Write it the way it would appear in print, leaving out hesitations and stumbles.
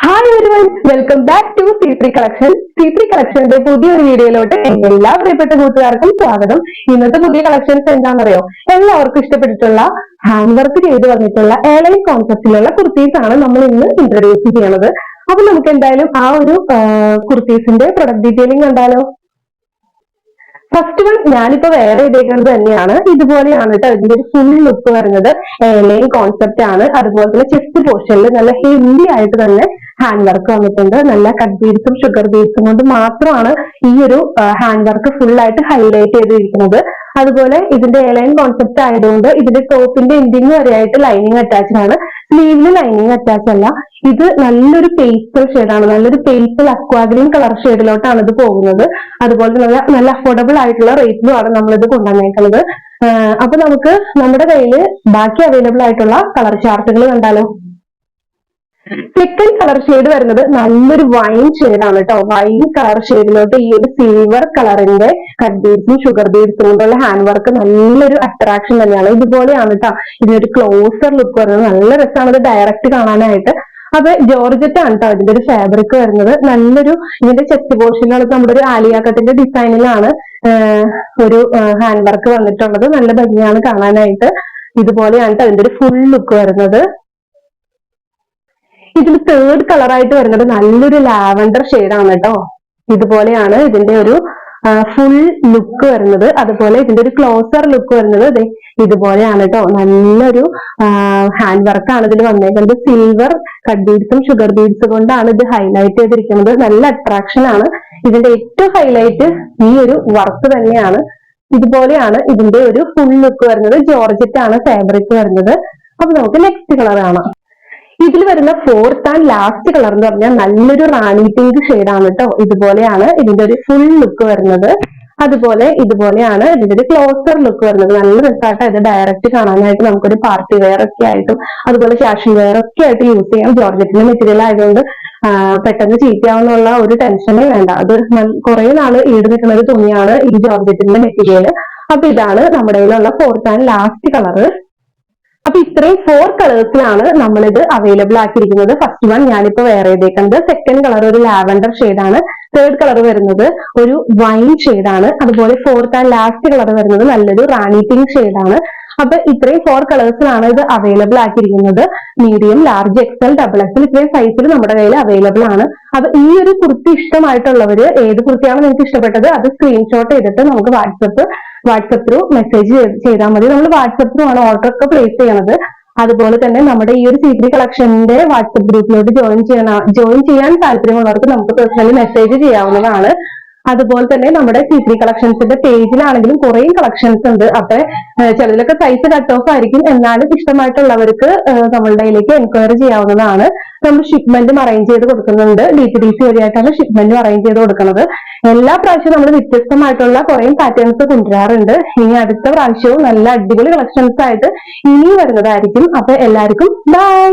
Hi everyone, welcome back to C3 collection. C3 കളക്ഷന്റെ പുതിയൊരു വീഡിയോയിലോട്ട് എല്ലാ പ്രിയപ്പെട്ട കൂട്ടുകാർക്കും സ്വാഗതം. ഇന്നത്തെ പുതിയ കളക്ഷൻസ് എന്താണെന്നറിയോ? എല്ലാവർക്കും ഇഷ്ടപ്പെട്ടിട്ടുള്ള ഹാൻഡ് വർക്ക് ചെയ്ത് വന്നിട്ടുള്ള എയർലൈൻ കോൺസെപ്റ്റിലുള്ള കുർത്തീസ് ആണ് നമ്മൾ ഇന്ന് ഇൻട്രൊഡ്യൂസ് ചെയ്യുന്നത്. അപ്പൊ നമുക്ക് എന്തായാലും ആ ഒരു കുർത്തീസിന്റെ പ്രൊഡക്റ്റ് ഡീറ്റെയിലിംഗ് കണ്ടാലോ? ഫസ്റ്റ് വൺ ഞാനിപ്പോ വേറെ ഇതേക്കുന്നത് തന്നെയാണ്. ഇതുപോലെയാണ് കേട്ടോ ഇതിന്റെ ഒരു ഫുൾ ലുക്ക് വരുന്നത്. എയർലൈൻ കോൺസെപ്റ്റ് ആണ്. അതുപോലെ തന്നെ ചെസ്റ്റ് പോർഷനിൽ നല്ല ഹെവി ആയിട്ട് തന്നെ ഹാൻഡ് വർക്ക് വന്നിട്ടുണ്ട്. നല്ല കട്ട് ബീഡ്സും ഷുഗർ ബീഡ്സും കൊണ്ട് മാത്രമാണ് ഈ ഒരു ഹാൻഡ് വർക്ക് ഫുൾ ആയിട്ട് ഹൈലൈറ്റ് ചെയ്തിരിക്കുന്നത്. അതുപോലെ ഇതിന്റെ എയർലൈൻ കോൺസെപ്റ്റ് ആയതുകൊണ്ട് ഇതിന്റെ ടോപ്പിന്റെ എൻഡിങ് വരെയായിട്ട് ലൈനിങ് അറ്റാച്ച്ഡ് ആണ്. സ്ലീവിന് ലൈനിങ് അറ്റാച്ച് അല്ല. ഇത് നല്ലൊരു പേസ്റ്റൽ ഷെയ്ഡാണ്. നല്ലൊരു പേസ്റ്റൽ അക്വാഗ്രീൻ കളർ ഷെയ്ഡിലോട്ടാണ് ഇത് പോകുന്നത്. അതുപോലെ നല്ല അഫോർഡബിൾ ആയിട്ടുള്ള റേറ്റിലുമാണ് നമ്മളിത് കൊണ്ടുവന്നേക്കുന്നത്. അപ്പൊ നമുക്ക് നമ്മുടെ കയ്യിൽ ബാക്കി അവൈലബിൾ ആയിട്ടുള്ള കളർ ചാർട്ടുകൾ കണ്ടാലോ? സെക്കൻഡ് കളർ ഷെയ്ഡ് വരുന്നത് നല്ലൊരു വൈൻ ഷെയ്ഡാണ് കേട്ടോ. വൈൻ കളർ ഷെയ്ഡിലോട്ട് ഈ ഒരു സിൽവർ കളറിന്റെ കട്ട് ബീഡ്സും ഷുഗർ ബീഡ്സും കൊണ്ടുള്ള ഹാൻഡ് വർക്ക് നല്ലൊരു അട്രാക്ഷൻ തന്നെയാണ്. ഇതുപോലെയാണ് കേട്ടോ ഇതിനൊരു ക്ലോസർ ലുക്ക് വരുന്നത്. നല്ല രസമാണ് ഇത് ഡയറക്റ്റ് കാണാനായിട്ട്. അപ്പൊ ജോർജറ്റ് ആണ് കേട്ടോ ഇതിന്റെ ഒരു ഫാബ്രിക് വരുന്നത്. നല്ലൊരു ഇതിന്റെ ചെസ്റ്റ് പോർഷനിലാണ് നമ്മുടെ ഒരു ആലിയ കട്ടിന്റെ ഡിസൈനിലാണ് ഒരു ഹാൻഡ് വർക്ക് വന്നിട്ടുള്ളത്. നല്ല ഭംഗിയാണ് കാണാനായിട്ട്. ഇതുപോലെയാണ് കേട്ടോ ഇതിന്റെ ഒരു ഫുൾ ലുക്ക് വരുന്നത്. ഇതിൽ തേർഡ് കളറായിട്ട് വരുന്നത് നല്ലൊരു ലാവൻഡർ ഷെയ്ഡാണ് കേട്ടോ. ഇതുപോലെയാണ് ഇതിന്റെ ഒരു ഫുൾ ലുക്ക് വരുന്നത്. അതുപോലെ ഇതിന്റെ ഒരു ക്ലോസർ ലുക്ക് വരുന്നത് ഇതുപോലെയാണ് കേട്ടോ. നല്ലൊരു ഹാൻഡ് വർക്കാണ് ഇതിൽ വന്നേക്കുന്നത്. സിൽവർ കട്ട് ബീഡ്സും ഷുഗർ ബീഡ്സ് കൊണ്ടാണ് ഇത് ഹൈലൈറ്റ് ചെയ്തിരിക്കുന്നത്. നല്ല അട്രാക്ഷൻ ആണ്. ഇതിന്റെ ഏറ്റവും ഹൈലൈറ്റ് ഈ ഒരു വർക്ക് തന്നെയാണ്. ഇതുപോലെയാണ് ഇതിന്റെ ഒരു ഫുൾ ലുക്ക് വരുന്നത്. ജോർജറ്റ് ആണ് ഫാബ്രിക് വരുന്നത്. അപ്പൊ നമുക്ക് നെക്സ്റ്റ് കളർ കാണാം. ഇതിൽ വരുന്ന ഫോർത്ത് ആൻഡ് ലാസ്റ്റ് കളർ എന്ന് പറഞ്ഞാൽ നല്ലൊരു റാണി പിങ്ക് ഷെയ്ഡാണ് കേട്ടോ. ഇതുപോലെയാണ് ഇതിന്റെ ഒരു ഫുൾ ലുക്ക് വരുന്നത്. അതുപോലെ ഇതുപോലെയാണ് ഇതിന്റെ ഒരു ക്ലോസർ ലുക്ക് വരുന്നത്. നല്ല രസമായിട്ട് ഇത് ഡയറക്റ്റ് കാണാനായിട്ട് നമുക്കൊരു പാർട്ടി വെയർ ഒക്കെ ആയിട്ടും അതുപോലെ ഫാഷൻ വെയർ ഒക്കെ ആയിട്ട് യൂസ് ചെയ്യാം. ജോർജറ്റിന്റെ മെറ്റീരിയൽ ആയതുകൊണ്ട് പെട്ടെന്ന് ചീത്തയാവുന്നുള്ള ഒരു ടെൻഷനേ വേണ്ട. അത് കുറെ നാള് ഈട് നിൽക്കുന്ന ഒരു തുണിയാണ് ഈ ജോർജറ്റിന്റെ മെറ്റീരിയൽ. അപ്പൊ ഇതാണ് നമ്മുടെ കയ്യിലുള്ള ഫോർത്ത് ആൻഡ് ലാസ്റ്റ് കളറ്. അപ്പൊ ഇത്രയും 4 കളേഴ്സിലാണ് നമ്മളിത് അവൈലബിൾ ആക്കിയിരിക്കുന്നത്. ഫസ്റ്റ് വൺ ഞാനിപ്പോ വേറെ ചെയ്തേക്കുന്നത്. സെക്കൻഡ് കളർ ഒരു ലാവൻഡർ ഷെയ്ഡാണ്. തേർഡ് കളർ വരുന്നത് ഒരു വൈൻ ഷെയ്ഡാണ്. അതുപോലെ ഫോർത്ത് ആൻഡ് ലാസ്റ്റ് കളർ വരുന്നത് നല്ലൊരു റാണി പിങ്ക് ഷെയ്ഡാണ്. അപ്പൊ ഇത്രയും 4 കളേഴ്സിലാണ് ഇത് അവൈലബിൾ ആക്കിയിരിക്കുന്നത്. Medium, large, XL, double XL ഇത്രയും സൈസിൽ നമ്മുടെ കയ്യിൽ അവൈലബിൾ ആണ്. അപ്പൊ ഈ ഒരു കുർത്തി ഇഷ്ടമായിട്ടുള്ളവര് ഏത് കുർത്തിയാണ് നിങ്ങൾക്ക് ഇഷ്ടപ്പെട്ടത് അത് സ്ക്രീൻഷോട്ട് ചെയ്തിട്ട് നമുക്ക് വാട്സപ്പ് ത്രൂ മെസ്സേജ് ചെയ്താൽ മതി. നമ്മൾ വാട്സപ്പ് ത്രൂ ആണ് ഓർഡർ ഒക്കെ പ്ലേസ് ചെയ്യണത്. അതുപോലെ തന്നെ നമ്മുടെ ഈ ഒരു C3 കളക്ഷന്റെ വാട്സപ്പ് ഗ്രൂപ്പിലോട്ട് ജോയിൻ ചെയ്യാൻ താല്പര്യമുള്ളവർക്ക് നമുക്ക് പേഴ്സണലി മെസ്സേജ് ചെയ്യാവുന്നതാണ്. അതുപോലെ തന്നെ നമ്മുടെ C3 കളക്ഷൻസിന്റെ പേജിലാണെങ്കിലും കുറെ കളക്ഷൻസ് ഉണ്ട്. അപ്പൊ ചിലതിലൊക്കെ സൈസ് കട്ട് ഓഫ് ആയിരിക്കും. എന്നാലും ഇഷ്ടമായിട്ടുള്ളവർക്ക് നമ്മളുടെ കയ്യിലേക്ക് എൻക്വയറി ചെയ്യാവുന്നതാണ്. നമ്മൾ ഷിപ്മെന്റും അറേഞ്ച് ചെയ്ത് കൊടുക്കുന്നുണ്ട്. DTDC വഴിയായിട്ടാണ് ഷിപ്മെന്റും അറേഞ്ച് ചെയ്ത് കൊടുക്കുന്നത്. എല്ലാ പ്രാവശ്യവും നമ്മൾ വ്യത്യസ്തമായിട്ടുള്ള കുറെ പാറ്റേൺസ് കൊണ്ടുവരാറുണ്ട്. ഇനി അടുത്ത പ്രാവശ്യവും നല്ല അടിപൊളി കളക്ഷൻസ് ആയിട്ട് ഇനിയും വരുന്നതായിരിക്കും. അപ്പൊ എല്ലാവർക്കും ബൈ.